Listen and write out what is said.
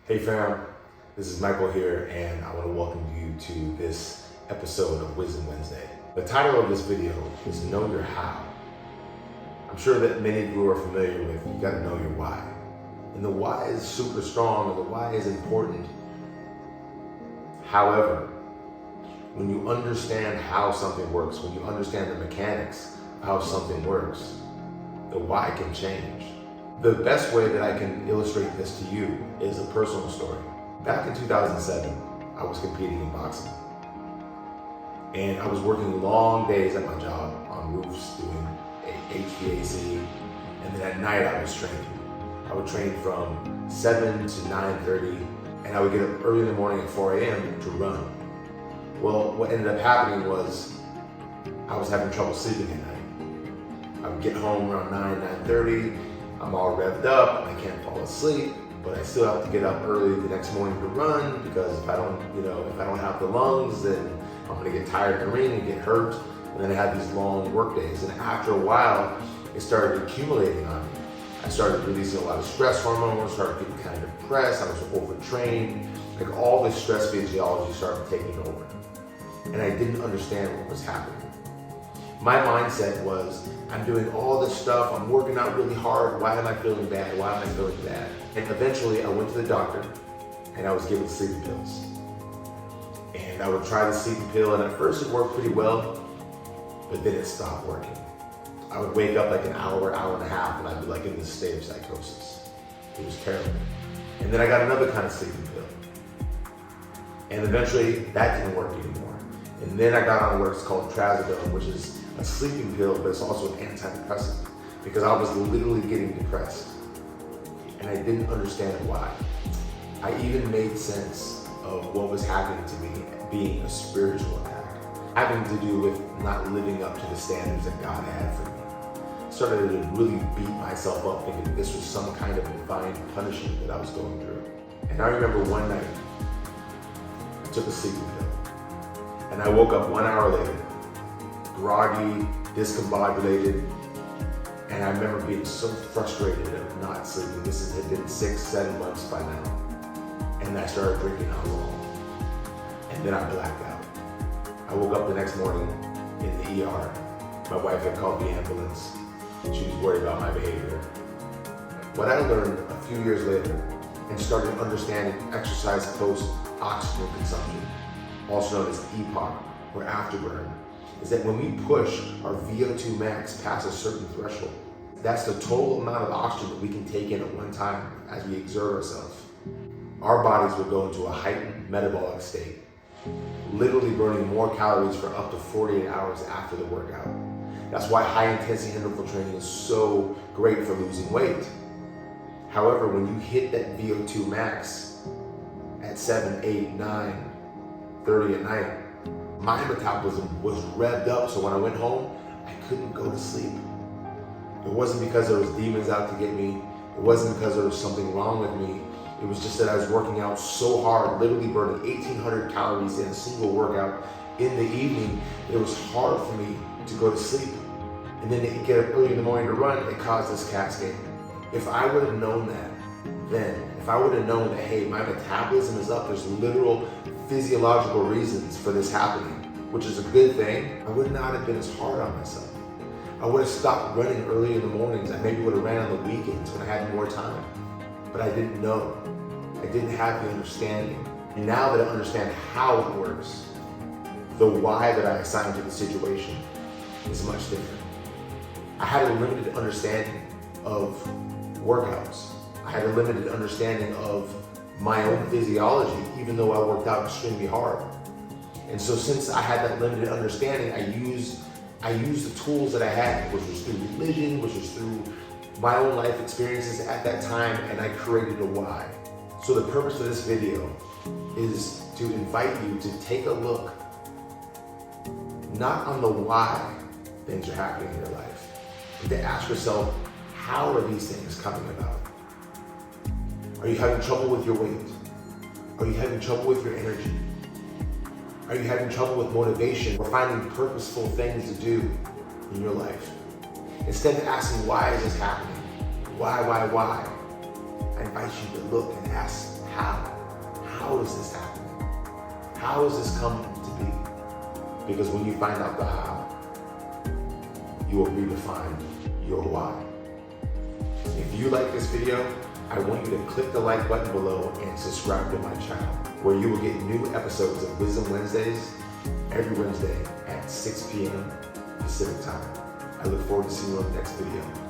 Hey fam, this is Michael here, and I want to welcome you to this episode of Wisdom Wednesday. The title of this video is Know Your How. I'm sure that many of you are familiar with you got to know your why. And the why is super strong, and the why is important. However, when you understand how something works, when you understand the mechanics of how something works, the why can change. The best way that I can illustrate this to you is a personal story. Back in 2007, I was competing in boxing. And I was working long days at my job on roofs doing HVAC. And then at night I was training. I would train from 7 to 9:30, and I would get up early in the morning at 4 a.m. to run. Well, what ended up happening was I was having trouble sleeping at night. I would get home around 9:30. I'm all revved up, I can't fall asleep, but I still have to get up early the next morning to run because if I don't have the lungs, then I'm gonna get tired in the ring and get hurt. And then I had these long work days. And after a while, it started accumulating on me. I started releasing a lot of stress hormones, started getting kind of depressed, I was overtrained. Like all this stress physiology started taking over. And I didn't understand what was happening. My mindset was, I'm doing all this stuff, I'm working out really hard, why am I feeling bad? Why am I feeling bad? And eventually I went to the doctor and I was given sleeping pills. And I would try the sleeping pill, and at first it worked pretty well, but then it stopped working. I would wake up like an hour and a half, and I'd be like in this state of psychosis. It was terrible. And then I got another kind of sleeping pill. And eventually that didn't work anymore. And then I got on what's called trazodone, which is a sleeping pill, but it's also an antidepressant, because I was literally getting depressed. And I didn't understand why. I even made sense of what was happening to me being a spiritual attack, having to do with not living up to the standards that God had for me. I started to really beat myself up, thinking this was some kind of divine punishment that I was going through. And I remember one night, I took a sleeping pill. And I woke up 1 hour later, groggy, discombobulated, and I remember being so frustrated of not sleeping. This had been 6-7 months by now. And I started drinking alcohol. And then I blacked out. I woke up the next morning in the ER. My wife had called the ambulance, and she was worried about my behavior. What I learned a few years later, and started understanding exercise post-oxygen consumption, also known as EPOC or afterburn, is that when we push our VO2 max past a certain threshold, that's the total amount of oxygen that we can take in at one time as we exert ourselves. Our bodies will go into a heightened metabolic state, literally burning more calories for up to 48 hours after the workout. That's why high intensity interval training is so great for losing weight. However, when you hit that VO2 max at 7, 8, 9, 30 at night, my metabolism was revved up, so when I went home, I couldn't go to sleep. It wasn't because there was demons out to get me. It wasn't because there was something wrong with me. It was just that I was working out so hard, literally burning 1,800 calories in a single workout in the evening. It was hard for me to go to sleep. And then to get up early in the morning to run, it caused this cascade. If I would have known that then, if I would have known that, hey, my metabolism is up, there's literal physiological reasons for this happening, which is a good thing, I would not have been as hard on myself. I would have stopped running early in the mornings. I maybe would have ran on the weekends when I had more time. But I didn't know. I didn't have the understanding. And now that I understand how it works, the why that I assigned to the situation is much different. I had a limited understanding of workouts. I had a limited understanding of my own physiology, even though I worked out extremely hard. And so since I had that limited understanding, I used the tools that I had, which was through religion, which was through my own life experiences at that time, and I created a why. So the purpose of this video is to invite you to take a look, not on the why things are happening in your life, but to ask yourself, how are these things coming about? Are you having trouble with your weight? Are you having trouble with your energy? Are you having trouble with motivation or finding purposeful things to do in your life? Instead of asking, why is this happening? Why? I invite you to look and ask, How is this happening? How is this coming to be? Because when you find out the how, you will redefine your why. If you like this video, I want you to click the like button below and subscribe to my channel, where you will get new episodes of Wisdom Wednesdays every Wednesday at 6 p.m. Pacific time. I look forward to seeing you on the next video.